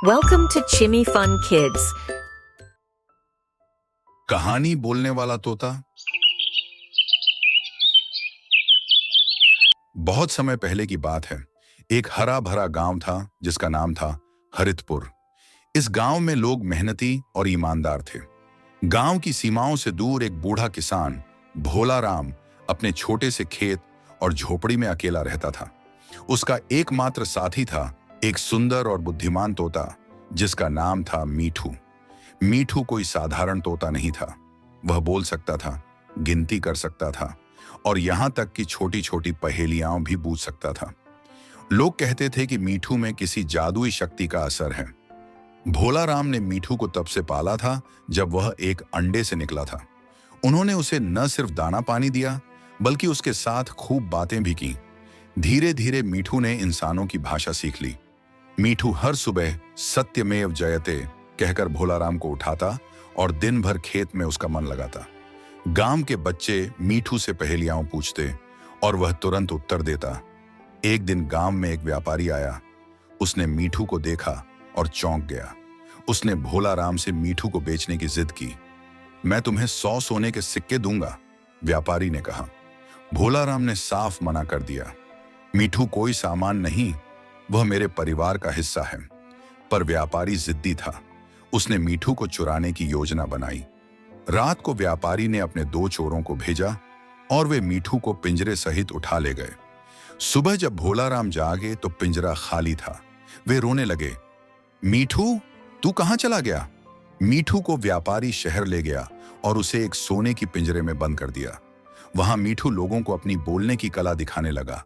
Welcome to Chimmy Fun Kids. कहानी बोलने वाला तोता। बहुत समय पहले की बात है। एक हरा भरा गांव था जिसका नाम था हरितपुर। इस गांव में लोग मेहनती और ईमानदार थे। गांव की सीमाओं से दूर एक बूढ़ा किसान भोला राम अपने छोटे से खेत और झोपड़ी में अकेला रहता था। उसका एकमात्र साथी था एक सुंदर और बुद्धिमान तोता जिसका नाम था मीठू। मीठू कोई साधारण तोता नहीं था। वह बोल सकता था, गिनती कर सकता था और यहां तक कि छोटी छोटी पहेलियां भी बूझ सकता था। लोग कहते थे कि मीठू में किसी जादुई शक्ति का असर है। भोला राम ने मीठू को तब से पाला था जब वह एक अंडे से निकला था। उन्होंने उसे न सिर्फ दाना पानी दिया बल्कि उसके साथ खूब बातें भी की। धीरे धीरे मीठू ने इंसानों की भाषा सीख ली। मीठू हर सुबह सत्यमेव जयते कहकर भोला राम को उठाता और दिन भर खेत में उसका मन लगाता। गांव के बच्चे मीठू से पहेलियां पूछते और वह तुरंत उत्तर देता। एक दिन गांव में एक व्यापारी आया। उसने मीठू को देखा और चौंक गया। उसने भोला राम से मीठू को बेचने की जिद की। मैं तुम्हें 100 सोने के सिक्के दूंगा, व्यापारी ने कहा। भोला राम ने साफ मना कर दिया। मीठू कोई सामान नहीं, वह मेरे परिवार का हिस्सा है। पर व्यापारी जिद्दी था। उसने मीठू को चुराने की योजना बनाई। रात को व्यापारी ने अपने 2 चोरों को भेजा और वे मीठू को पिंजरे सहित उठा ले गए। सुबह जब भोला राम जागे तो पिंजरा खाली था। वे रोने लगे, मीठू तू कहां चला गया? मीठू को व्यापारी शहर ले गया और उसे एक सोने की पिंजरे में बंद कर दिया। वहां मीठू लोगों को अपनी बोलने की कला दिखाने लगा।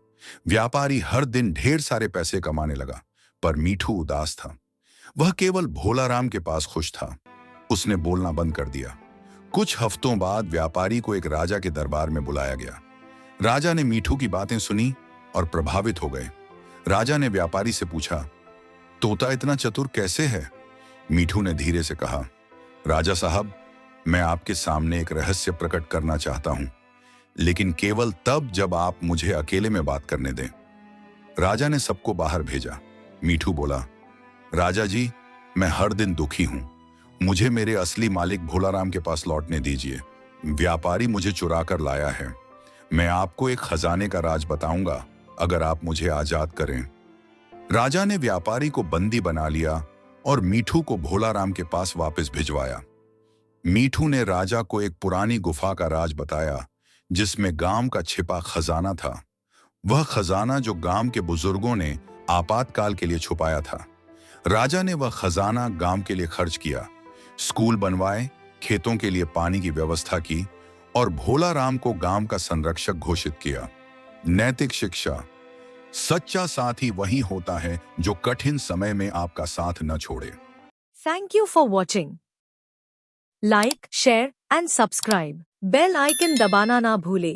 व्यापारी हर दिन ढेर सारे पैसे कमाने लगा, पर मीठू उदास था। वह केवल भोला राम के पास खुश था। उसने बोलना बंद कर दिया। कुछ हफ्तों बाद व्यापारी को एक राजा के दरबार में बुलाया गया। राजा ने मीठू की बातें सुनी और प्रभावित हो गए। राजा ने व्यापारी से पूछा, तोता इतना चतुर कैसे है? मीठू ने धीरे से कहा, राजा साहब, मैं आपके सामने एक रहस्य प्रकट करना चाहता हूं, लेकिन केवल तब जब आप मुझे अकेले में बात करने दें। राजा ने सबको बाहर भेजा। मीठू बोला, राजा जी, मैं हर दिन दुखी हूं। मुझे मेरे असली मालिक भोला राम के पास लौटने दीजिए। व्यापारी मुझे चुरा कर लाया है। मैं आपको एक खजाने का राज बताऊंगा अगर आप मुझे आजाद करें। राजा ने व्यापारी को बंदी बना लिया और मीठू को भोला राम के पास वापस भिजवाया। मीठू ने राजा को एक पुरानी गुफा का राज बताया जिसमें गांव का छिपा खजाना था। वह खजाना जो गांव के बुजुर्गों ने आपातकाल के लिए छुपाया था। राजा ने वह खजाना गांव के लिए खर्च किया, स्कूल बनवाए, खेतों के लिए पानी की व्यवस्था की और भोला राम को गांव का संरक्षक घोषित किया। नैतिक शिक्षा, सच्चा साथी वही होता है जो कठिन समय में आपका साथ न छोड़े। Thank you for watching. Like, share and subscribe. Bell icon दबाना ना भूले।